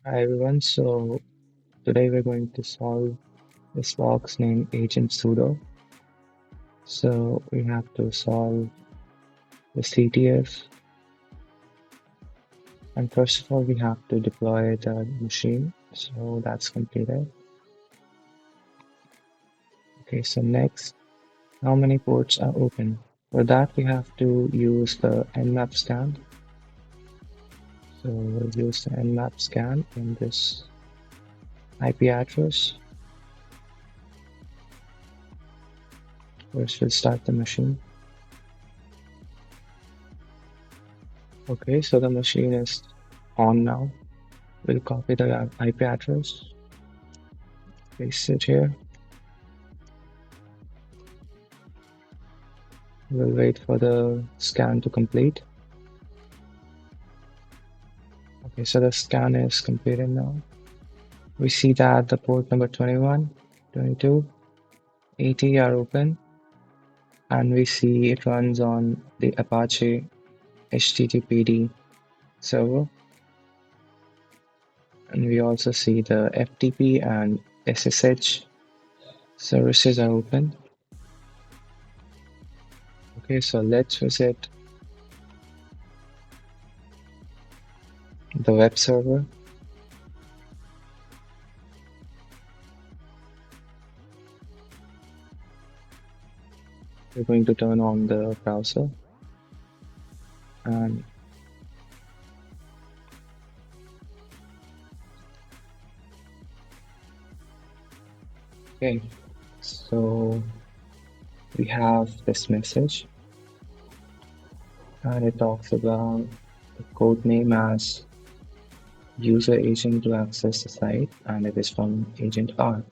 Hi everyone, so today we're going to solve this box named agent sudo. So we have to solve the CTF, and first of all we have to deploy the machine. So that's completed. Okay, so next, how many ports are open? For that we have to use the nmap scan. So we'll use the nmap scan in this IP address. First we'll start the machine. Okay, so the machine is on now. We'll copy the IP address, paste it here. We'll wait for the scan to complete. Okay, so the scan is completed now. We see that the port number 21, 22, 80 are open, and we see it runs on the Apache HTTPD server. And we also see the FTP and SSH services are open. Okay, so let's visit the web server. We're going to turn on the browser and okay, so we have this message and it talks about the code name as user agent to access the site, and it is from agent R.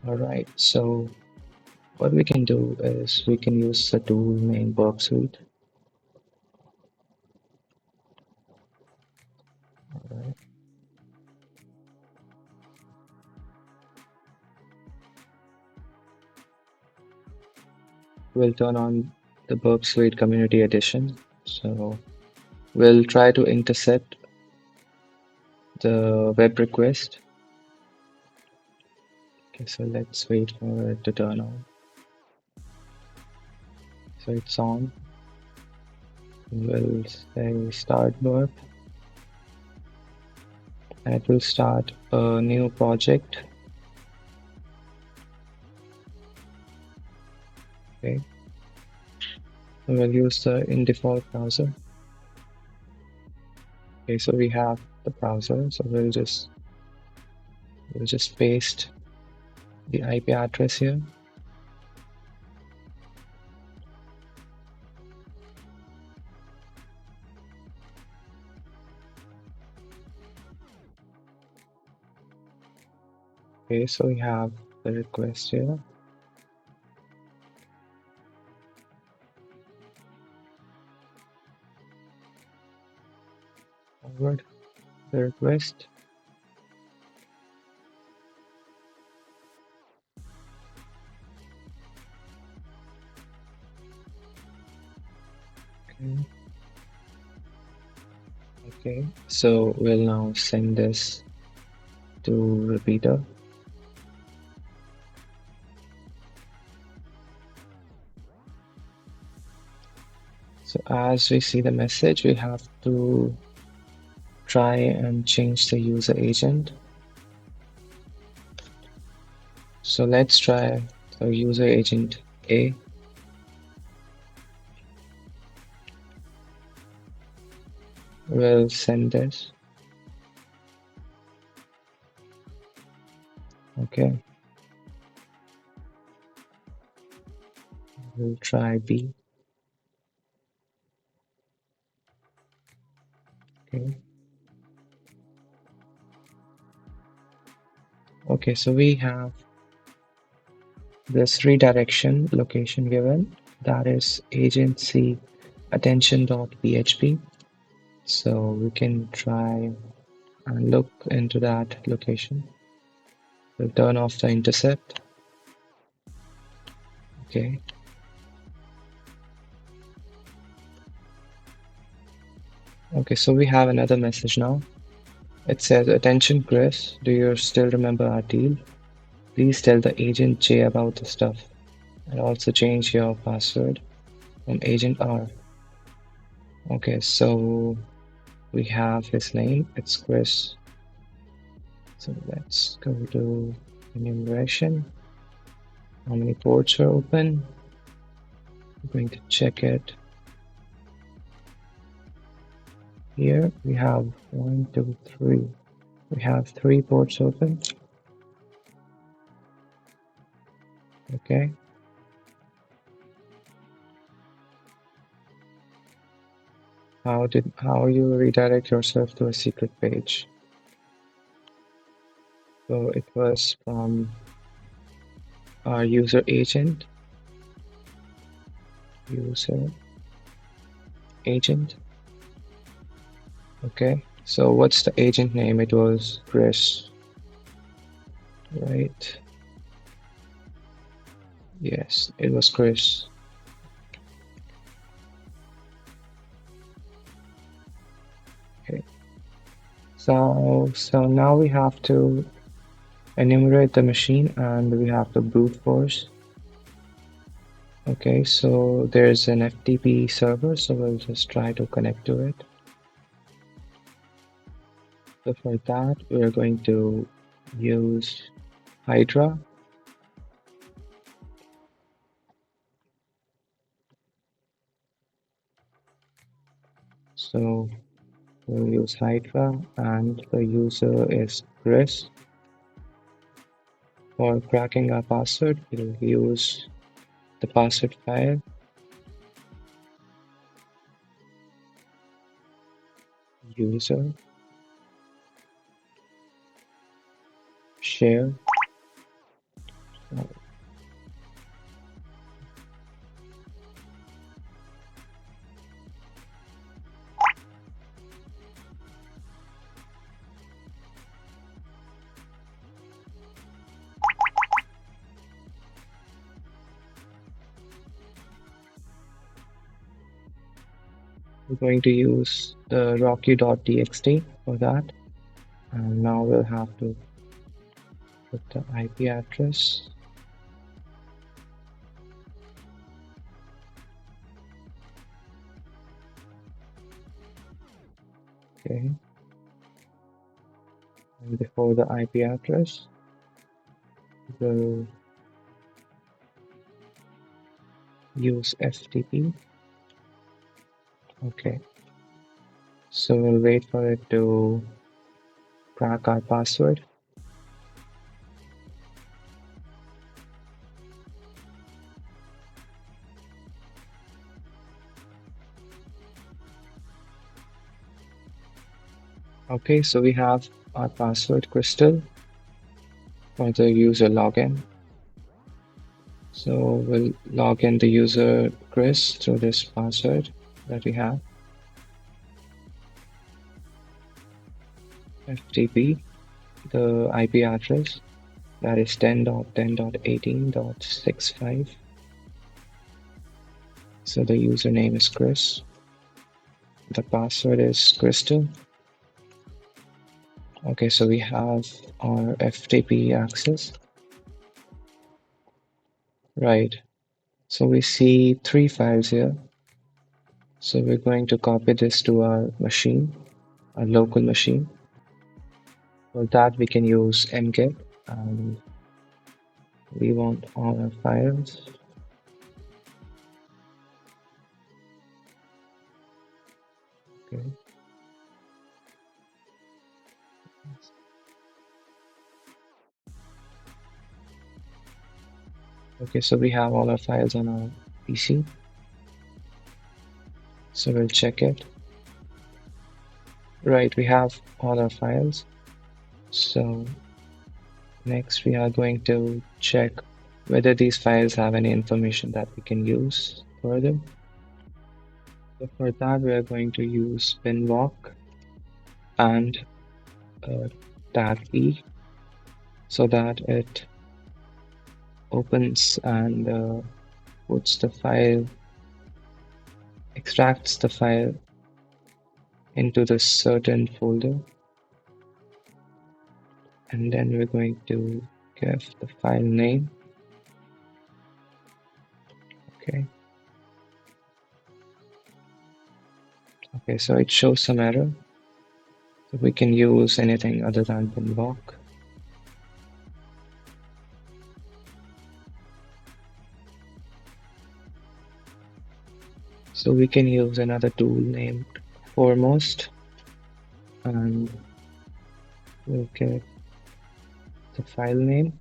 Alright, so what we can do is we can use the tool named Burp Suite. Alright. We'll turn on the Burp Suite Community Edition. So we'll try to intercept the web request. Okay, so let's wait for it to turn on. So it's on. We'll say start burp, and it will start a new project. Okay, and we'll use the in default browser. Okay, so we have the browser, so we'll just paste the IP address here. Okay, so we have the request here. Forward the request. Okay. Okay, so we'll now send this to repeater. So as we see the message, we have to try and change the user agent. So let's try the user agent A. We'll send this. Okay. We'll try B. Okay. Okay, so we have this redirection location given, that is agency attention.php. So we can try and look into that location. We'll turn off the intercept. Okay. Okay, so we have another message now. It says, "Attention, Chris. Do you still remember our deal? Please tell the Agent J about the stuff. And also change your password from Agent R." Okay, so we have his name. It's Chris. So let's go to enumeration. How many ports are open? I'm going to check it. Here we have 1, 2, 3. We have 3 ports open. Okay. How you redirect yourself to a secret page? So it was from our user agent. User agent. Okay. So what's the agent name? It was Chris, right? Yes, it was Chris. Okay. So now we have to enumerate the machine and we have to brute force. Okay, so there's an FTP server, so we'll just try to connect to it. So for that, we're going to use Hydra. So we'll use Hydra and the user is Chris. For cracking our password, we'll use the password file, user, share. We're going to use the rocky.txt for that. And now we'll have to put the IP address. Okay. And before the IP address, we'll use FTP. Okay. So we'll wait for it to crack our password. Okay, so we have our password crystal for the user login. So we'll log in the user Chris through this password that we have. FTP, the IP address, that is 10.10.18.65. So the username is Chris. The password is Crystal. Okay, so we have our FTP access. Right. So we see 3 files here. So we're going to copy this to our machine, our local machine. For that, we can use mget, and we want all our files. Okay. Okay, so we have all our files on our PC. So we'll check it. Right, we have all our files. So next we are going to check whether these files have any information that we can use further. So for that, we are going to use binwalk and tag e so that it opens and puts the file, extracts the file into the certain folder. and then we're going to give the file name. Okay. Okay, so it shows some error. So we can use anything other than binbox. So we can use another tool named foremost, and we'll give the file name,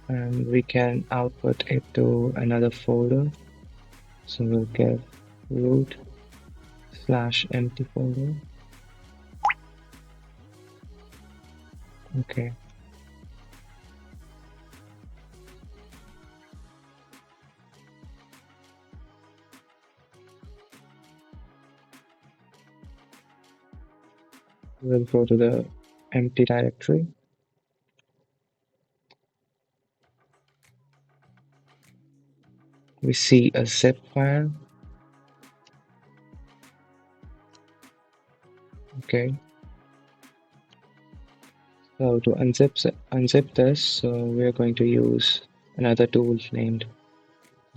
and we can output it to another folder. So we'll give root/empty folder. Okay. We'll go to the empty directory. We see a zip file. Okay. So to unzip this, so we're going to use another tool named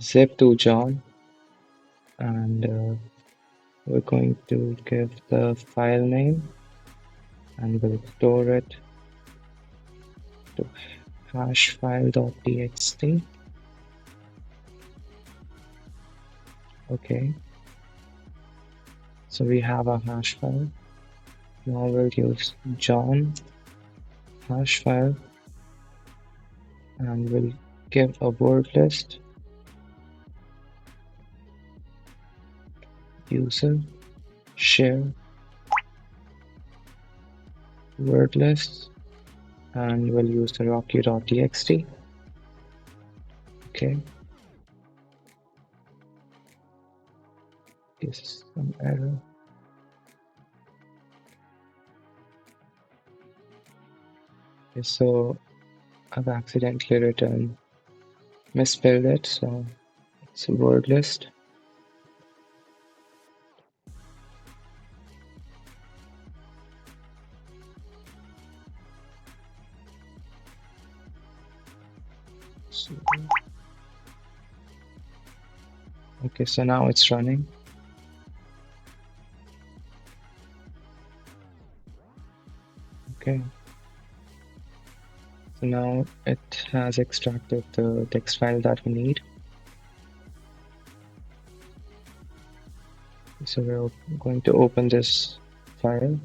zip2john, and we're going to give the file name, and we'll store it to hashfile.txt. Okay. So we have a hash file. Now we'll use John hash file, and we'll give a word list, user, share, word list, and we'll use the rocky.txt. Okay. This is some error. Okay, so I've accidentally misspelled it, so it's a word list. Okay, so now it's running. Okay. So now it has extracted the text file that we need. So we're going to open this file.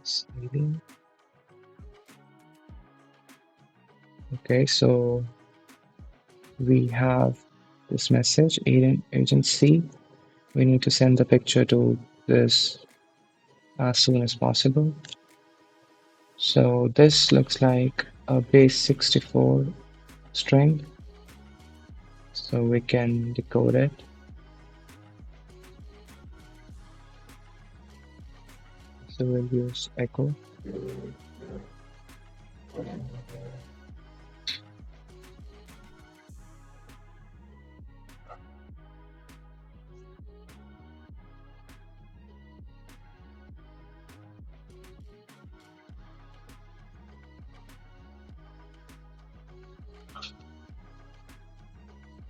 Saving. Okay, so we have this message, agent C. We need to send the picture to this as soon as possible. So this looks like a base 64 string. So we can decode it. So we'll use echo.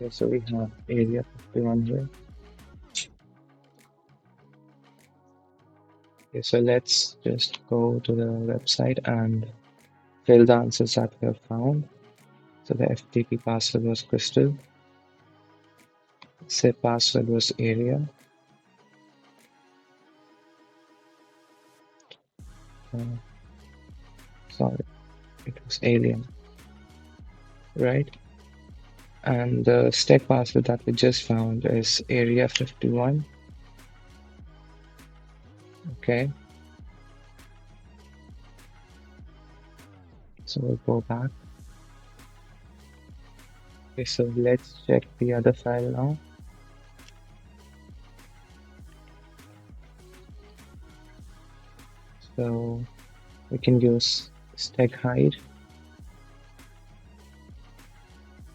Okay, so we have area 51 here. Okay, so let's just go to the website and fill the answers that we have found. So the FTP password was crystal. SIP password was area. Sorry, it was alien, right? And the stack password that we just found is area 51. Okay. So we'll go back. Okay, so let's check the other file now. So we can use stack hide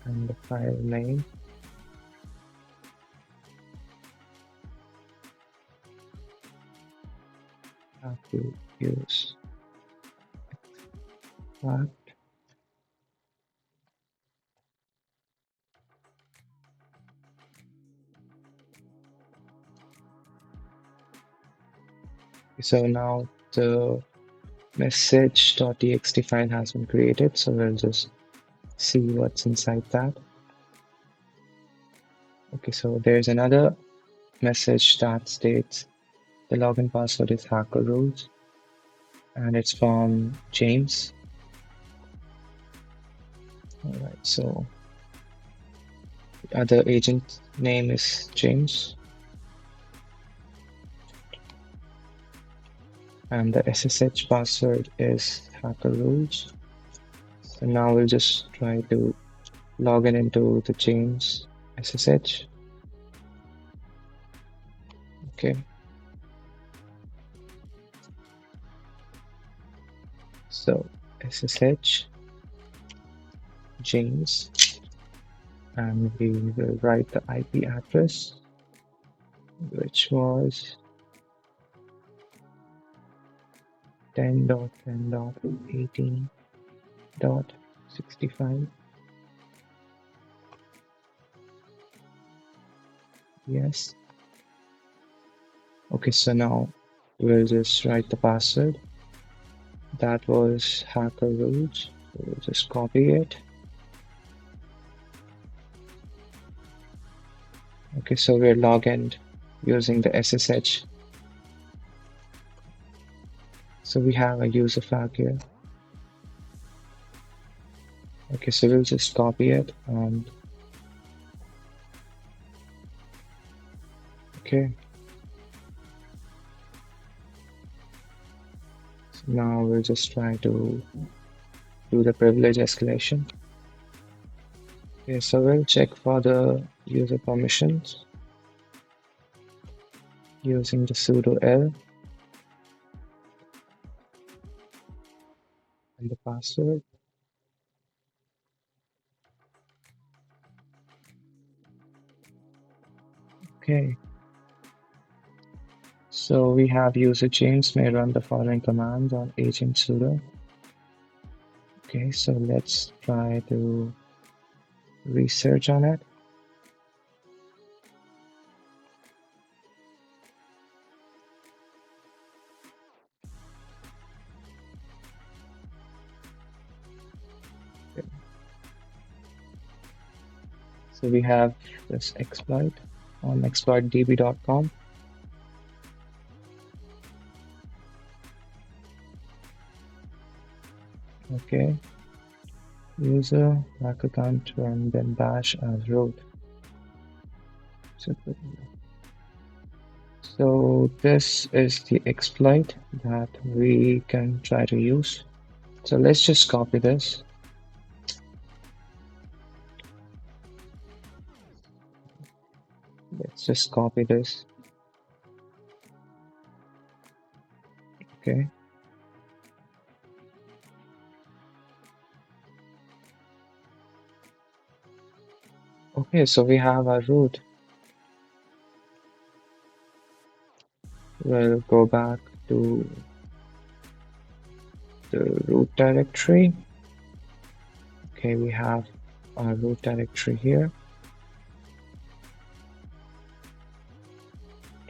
and the file name. Have to use that. So now the message.txt file has been created. So we'll just see what's inside that. Okay, so there's another message that states the login password is hacker rules, and it's from James. All right, so the other agent name is James, and the SSH password is hacker rules. So now we'll just try to log in into the James SSH. Okay, so SSH James, and we will write the IP address, which was 10.10.18.65. Yes. Okay, so now we'll just write the password. That was hacker rules. So we'll just copy it. Okay, so we're logged in using the SSH. So we have a user flag here. Okay, so we'll just copy it and okay. So now we'll just try to do the privilege escalation. Okay, so we'll check for the user permissions using the sudo L and the password. Okay, so we have user James may run the following commands on agent sudo. Okay, so let's try to research on it. Okay. So we have this exploit on exploitdb.com. Okay, user back account and then bash as root. So this is the exploit that we can try to use. So let's just copy this. Let's just copy this. Okay. Okay, so we have our root. We'll go back to the root directory. Okay, we have our root directory here.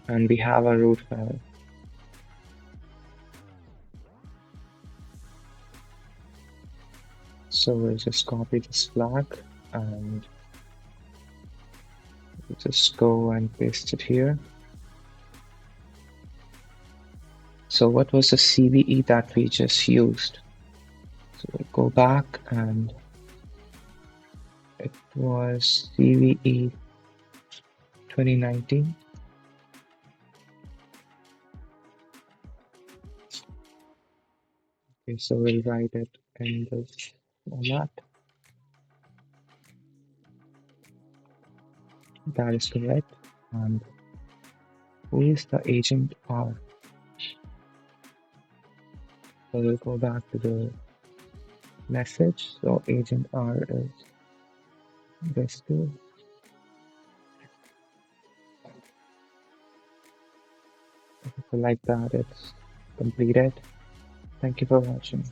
And we have a root file. So we'll just copy this flag and we'll just go and paste it here. So what was the CVE that we just used? So we'll go back and it was CVE 2019. Okay, so we'll write it in this format. That is correct. And who is the agent R? So we'll go back to the message. So agent R is this two. So like that, it's completed. Thank you for watching.